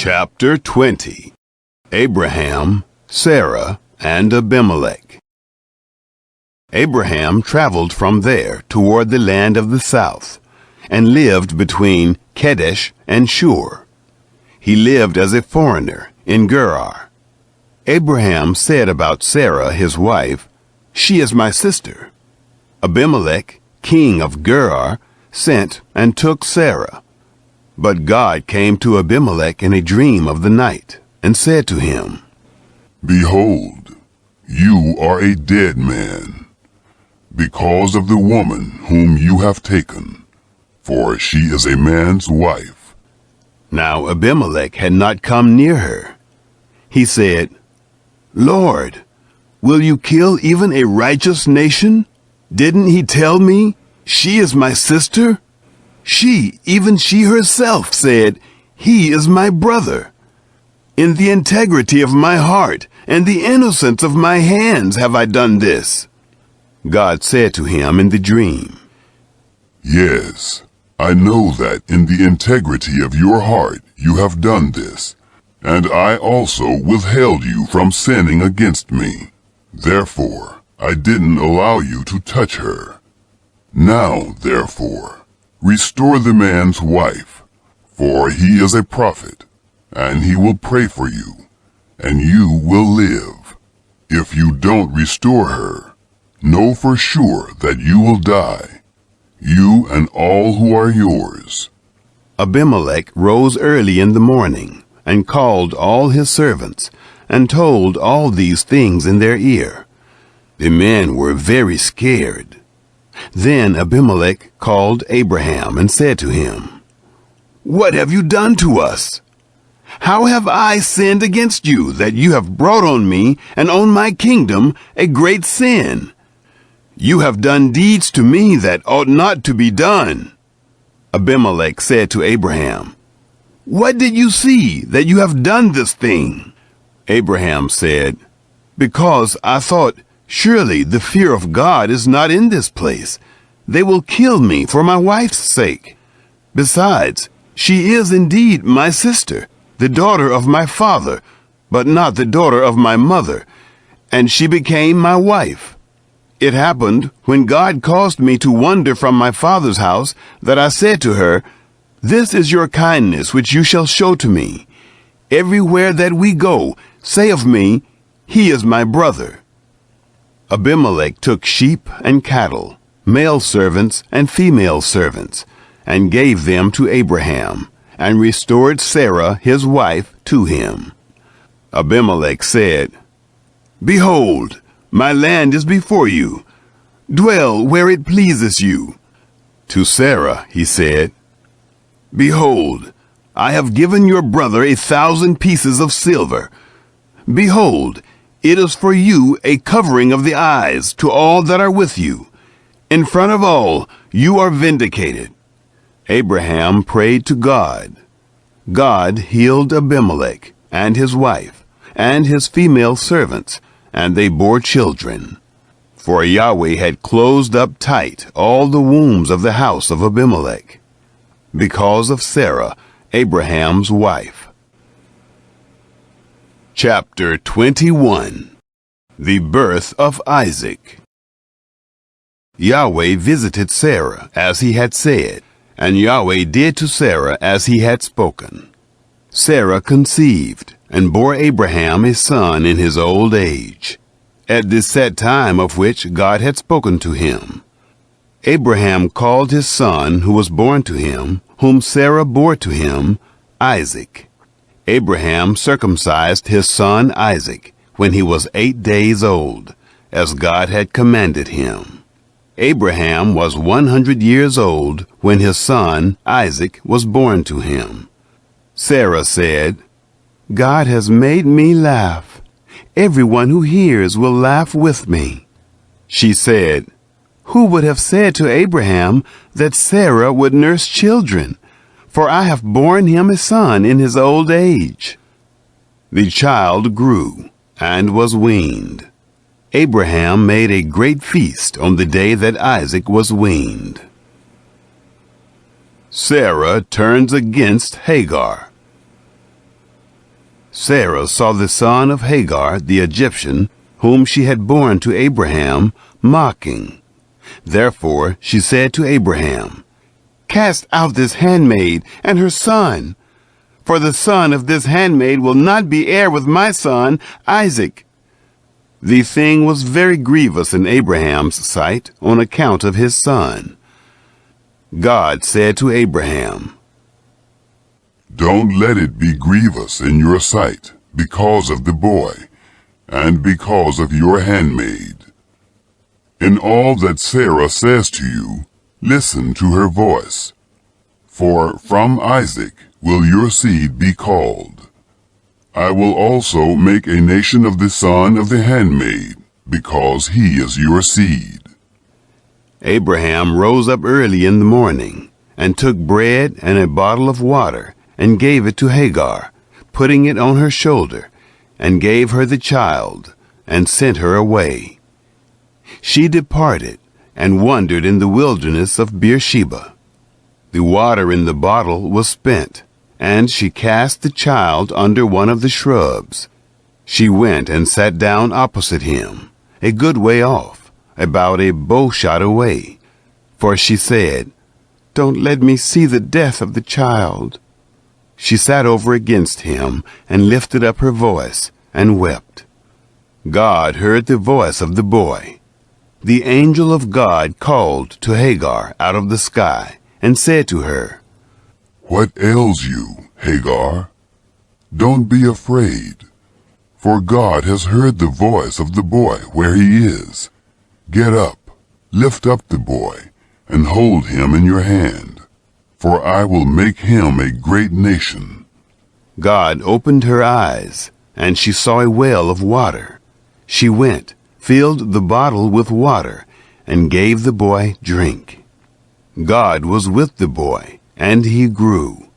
Chapter 20. Abraham, Sarah, and Abimelech. Abraham traveled from there toward the land of the south, and lived between Kadesh and Shur. He lived as a foreigner in Gerar. Abraham said about Sarah his wife, "She is my sister." Abimelech, king of Gerar, sent and took Sarah. But God came to Abimelech in a dream of the night, and said to him, "Behold, you are a dead man, because of the woman whom you have taken, for she is a man's wife." Now Abimelech had not come near her. He said, "Lord, will you kill even a righteous nation? Didn't he tell me, 'She is my sister'? Even she herself said, 'He is my brother.' In the integrity of my heart and the innocence of my hands have I done this." God said to him in the dream, "Yes, I know that in the integrity of your heart you have done this, and I also withheld you from sinning against me. Therefore, I didn't allow you to touch her. Now, therefore, restore the man's wife, for he is a prophet, and he will pray for you, and you will live. If you don't restore her, know for sure that you will die, you and all who are yours." Abimelech rose early in the morning, and called all his servants, and told all these things in their ear. The men were very scared. Then Abimelech called Abraham and said to him, "What have you done to us? How have I sinned against you, that you have brought on me and on my kingdom a great sin? You have done deeds to me that ought not to be done." Abimelech said to Abraham, "What did you see that you have done this thing?" Abraham said, "Because I thought, surely the fear of God is not in this place. They will kill me for my wife's sake. Besides, she is indeed my sister, the daughter of my father, but not the daughter of my mother, and she became my wife. It happened, when God caused me to wander from my father's house, that I said to her, 'This is your kindness which you shall show to me. Everywhere that we go, say of me, "He is my brother."' Abimelech took sheep and cattle, male servants and female servants, and gave them to Abraham, and restored Sarah his wife to him. Abimelech said, "Behold, my land is before you. Dwell where it pleases you." To Sarah he said, "Behold, I have given your brother 1,000 pieces of silver. Behold, it is for you a covering of the eyes to all that are with you. In front of all, you are vindicated." Abraham prayed to God. God healed Abimelech and his wife and his female servants, and they bore children. For Yahweh had closed up tight all the wombs of the house of Abimelech, because of Sarah, Abraham's wife. Chapter 21. The birth of Isaac. Yahweh visited Sarah as he had said, and Yahweh did to Sarah as he had spoken. Sarah conceived, and bore Abraham a son in his old age, at the set time of which God had spoken to him. Abraham called his son who was born to him, whom Sarah bore to him, Isaac. Abraham circumcised his son Isaac when he was 8 days old, as God had commanded him. Abraham was 100 years old when his son Isaac was born to him. Sarah said, "God has made me laugh. Everyone who hears will laugh with me." She said, "Who would have said to Abraham that Sarah would nurse children? For I have borne him a son in his old age." The child grew and was weaned. Abraham made a great feast on the day that Isaac was weaned. Sarah turns against Hagar. Sarah saw the son of Hagar the Egyptian, whom she had borne to Abraham, mocking. Therefore she said to Abraham, "Cast out this handmaid and her son, for the son of this handmaid will not be heir with my son Isaac." The thing was very grievous in Abraham's sight on account of his son. God said to Abraham, "Don't let it be grievous in your sight because of the boy, and because of your handmaid. In all that Sarah says to you, listen to her voice. For from Isaac will your seed be called. I will also make a nation of the son of the handmaid, because he is your seed." Abraham rose up early in the morning, and took bread and a bottle of water, and gave it to Hagar, putting it on her shoulder, and gave her the child, and sent her away. She departed, and wandered in the wilderness of Beersheba. The water in the bottle was spent, and she cast the child under one of the shrubs. She went and sat down opposite him, a good way off, about a bowshot away. For she said, "Don't let me see the death of the child." She sat over against him, and lifted up her voice, and wept. God heard the voice of the boy. The angel of God called to Hagar out of the sky, and said to her, "What ails you, Hagar? Don't be afraid, for God has heard the voice of the boy where he is. Get up, lift up the boy, and hold him in your hand, for I will make him a great nation." God opened her eyes, and she saw a well of water. She went, filled the bottle with water, and gave the boy drink. God was with the boy, and he grew.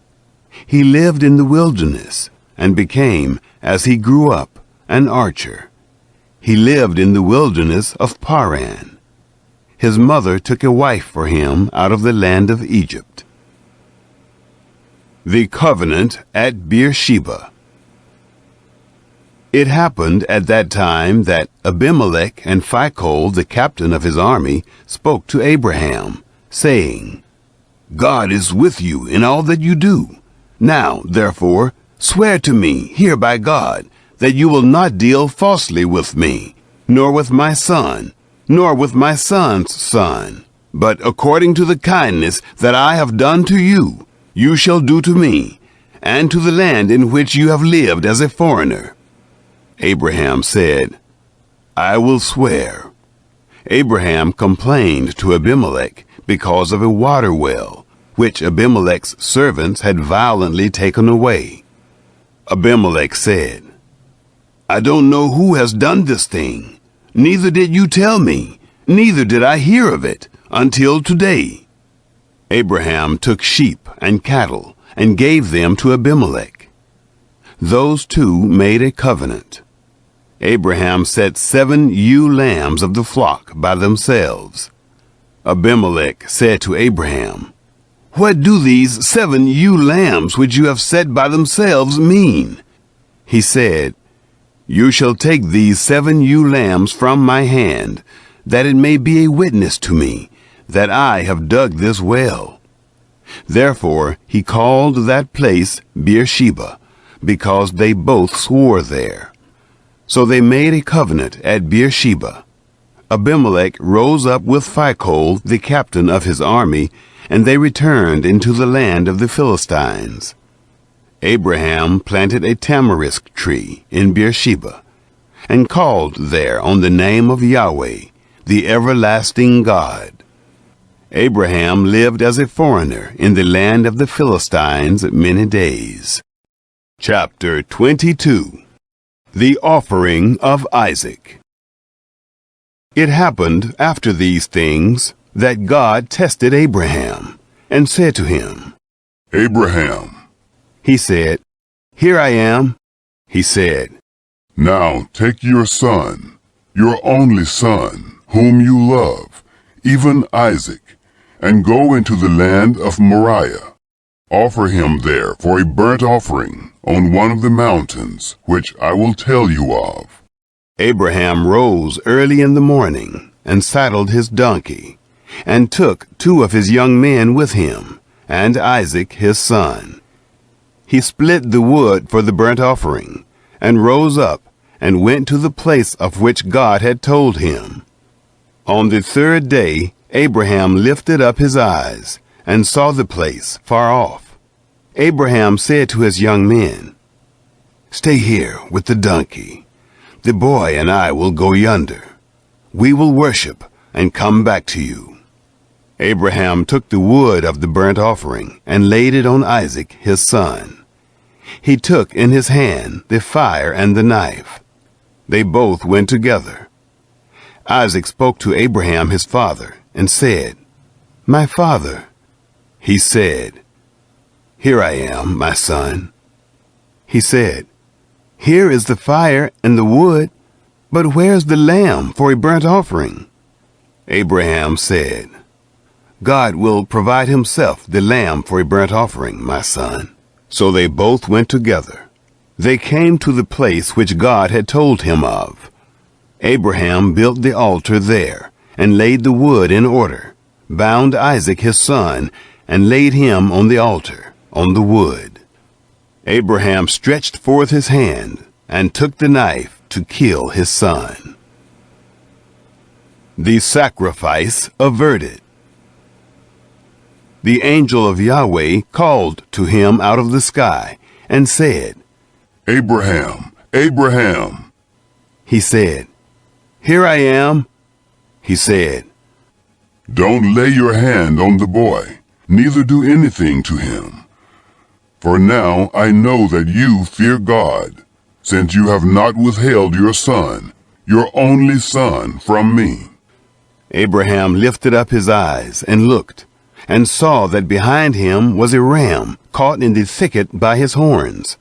He lived in the wilderness, and became, as he grew up, an archer. He lived in the wilderness of Paran. His mother took a wife for him out of the land of Egypt. The covenant at Beersheba. It happened at that time that Abimelech and Phicol, the captain of his army, spoke to Abraham, saying, "God is with you in all that you do. Now, therefore, swear to me here by God that you will not deal falsely with me, nor with my son, nor with my son's son, but according to the kindness that I have done to you, you shall do to me, and to the land in which you have lived as a foreigner." Abraham said, "I will swear." Abraham complained to Abimelech because of a water well, which Abimelech's servants had violently taken away. Abimelech said, "I don't know who has done this thing. Neither did you tell me, neither did I hear of it, until today." Abraham took sheep and cattle, and gave them to Abimelech. Those two made a covenant. Abraham set 7 ewe lambs of the flock by themselves. Abimelech said to Abraham, "What do these 7 ewe lambs which you have set by themselves mean?" He said, "You shall take these 7 ewe lambs from my hand, that it may be a witness to me, that I have dug this well." Therefore he called that place Beersheba, because they both swore there. So they made a covenant at Beersheba. Abimelech rose up with Phicol, the captain of his army, and they returned into the land of the Philistines. Abraham planted a tamarisk tree in Beersheba, and called there on the name of Yahweh, the everlasting God. Abraham lived as a foreigner in the land of the Philistines many days. Chapter 22. The Offering of Isaac. It happened after these things that God tested Abraham, and said to him, "Abraham." He said, "Here I am." He said, "Now take your son, your only son, whom you love, even Isaac, and go into the land of Moriah. Offer him there for a burnt offering on one of the mountains, which I will tell you of." Abraham rose early in the morning and saddled his donkey, and took 2 of his young men with him, and Isaac his son. He split the wood for the burnt offering, and rose up and went to the place of which God had told him. On the 3rd day Abraham lifted up his eyes and saw the place far off. Abraham said to his young men, "Stay here with the donkey. The boy and I will go yonder. We will worship and come back to you." Abraham took the wood of the burnt offering and laid it on Isaac his son. He took in his hand the fire and the knife. They both went together. Isaac spoke to Abraham his father and said, "My father." He said, "Here I am, my son." He said, "Here is the fire and the wood, but where's the lamb for a burnt offering?" Abraham said, "God will provide himself the lamb for a burnt offering, my son." So they both went together. They came to the place which God had told him of. Abraham built the altar there, and laid the wood in order, bound Isaac his son, and laid him on the altar, on the wood. Abraham stretched forth his hand, and took the knife to kill his son. The sacrifice averted. The angel of Yahweh called to him out of the sky, and said, "Abraham, Abraham." He said, "Here I am." He said, "Don't lay your hand on the boy, neither do anything to him. For now I know that you fear God, since you have not withheld your son, your only son, from me." Abraham lifted up his eyes and looked, and saw that behind him was a ram caught in the thicket by his horns.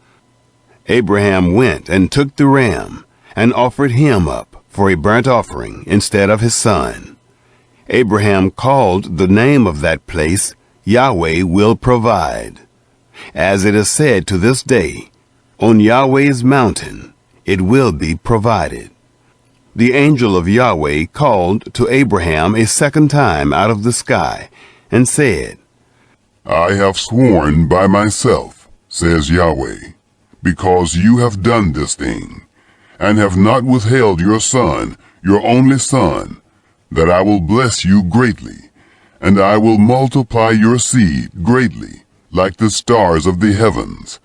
Abraham went and took the ram, and offered him up for a burnt offering instead of his son. Abraham called the name of that place, "Yahweh will provide." As it is said to this day, "On Yahweh's mountain it will be provided." The angel of Yahweh called to Abraham a second time out of the sky, and said, "I have sworn by myself, says Yahweh, because you have done this thing, and have not withheld your son, your only son, that I will bless you greatly, and I will multiply your seed greatly, like the stars of the heavens,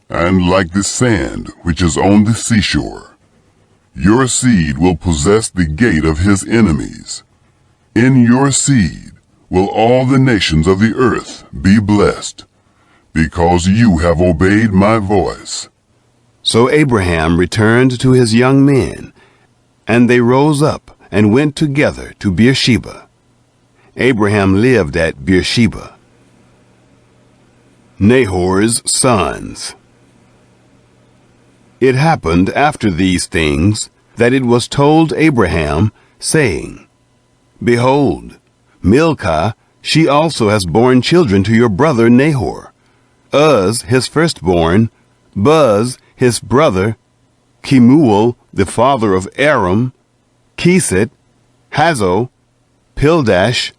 and like the sand which is on the seashore. Your seed will possess the gate of his enemies. In your seed will all the nations of the earth be blessed, because you have obeyed my voice." So Abraham returned to his young men, and they rose up and went together to Beersheba. Abraham lived at Beersheba. Nahor's sons. It happened after these things that it was told Abraham, saying, "Behold, Milcah, she also has borne children to your brother Nahor, Uz his firstborn, Buz his brother, Kemuel the father of Aram, Keset, Hazo, Pildash,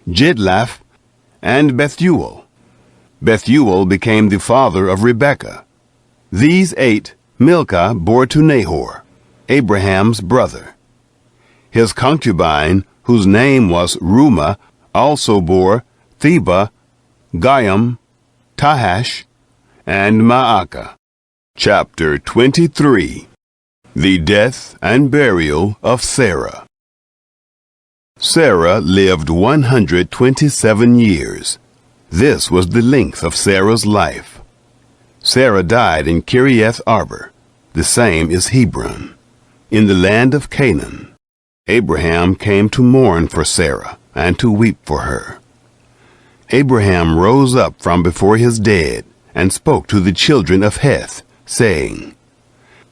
Jidlaph, and Bethuel. Bethuel became the father of Rebekah. These 8 Milcah bore to Nahor, Abraham's brother. His concubine, whose name was Reumah, also bore Theba, Gayam, Tahash, and Maacah. Chapter 23. The death and burial of Sarah. Sarah lived 127 years. This was the length of Sarah's life. Sarah died in Kiriath Arba, the same is Hebron, in the land of Canaan. Abraham came to mourn for Sarah and to weep for her. Abraham rose up from before his dead and spoke to the children of Heth, saying,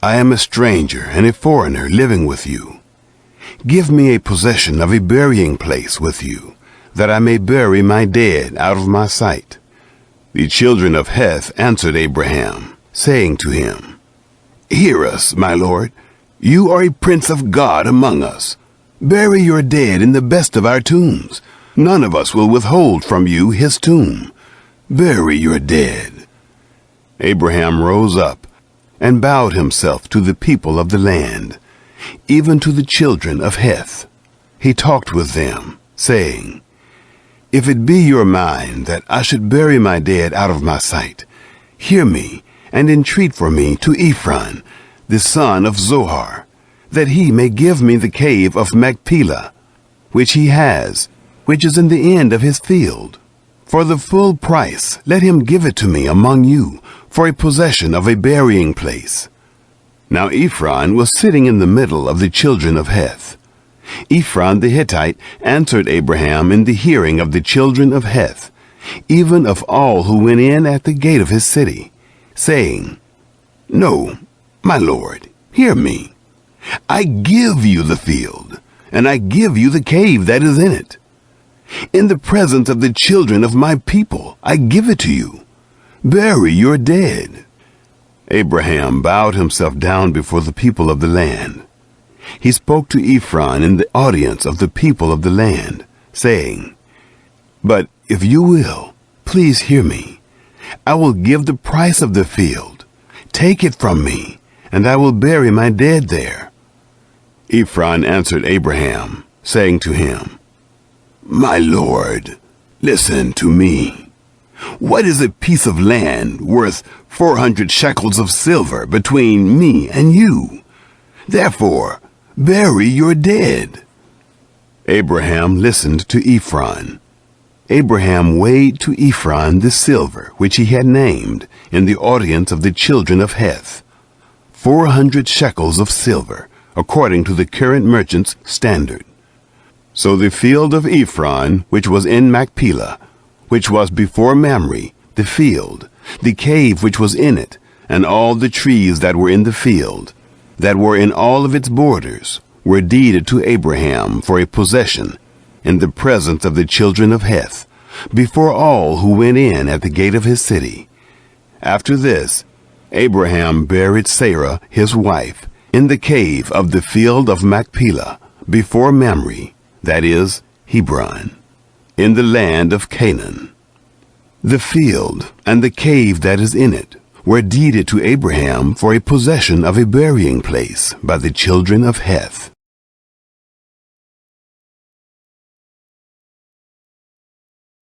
"I am a stranger and a foreigner living with you. Give me a possession of a burying place with you, that I may bury my dead out of my sight." The children of Heth answered Abraham, saying to him, Hear us, my lord. You are a prince of God among us. Bury your dead in the best of our tombs. None of us will withhold from you his tomb. Bury your dead. Abraham rose up and bowed himself to the people of the land, even to the children of Heth. He talked with them, saying, If it be your mind that I should bury my dead out of my sight, hear me, and entreat for me to Ephron, the son of Zohar, that he may give me the cave of Machpelah, which he has, which is in the end of his field. For the full price let him give it to me among you, for a possession of a burying place. Now Ephron was sitting in the middle of the children of Heth. Ephron the Hittite answered Abraham in the hearing of the children of Heth, even of all who went in at the gate of his city, saying, No, my lord, hear me. I give you the field, and I give you the cave that is in it. In the presence of the children of my people, I give it to you. Bury your dead. Abraham bowed himself down before the people of the land. He spoke to Ephron in the audience of the people of the land, saying, But if you will, please hear me. I will give the price of the field. Take it from me, and I will bury my dead there. Ephron answered Abraham, saying to him, My lord, listen to me. What is a piece of land worth 400 shekels of silver between me and you? Therefore, bury your dead. Abraham listened to Ephron. Abraham weighed to Ephron the silver which he had named in the audience of the children of Heth, 400 shekels of silver, according to the current merchant's standard. So the field of Ephron, which was in Machpelah, which was before Mamre, the field, the cave which was in it, and all the trees that were in the field, that were in all of its borders, were deeded to Abraham for a possession in the presence of the children of Heth, before all who went in at the gate of his city. After this, Abraham buried Sarah, his wife, in the cave of the field of Machpelah, before Mamre, that is, Hebron, in the land of Canaan. The field and the cave that is in it were deeded to Abraham for a possession of a burying place by the children of Heth.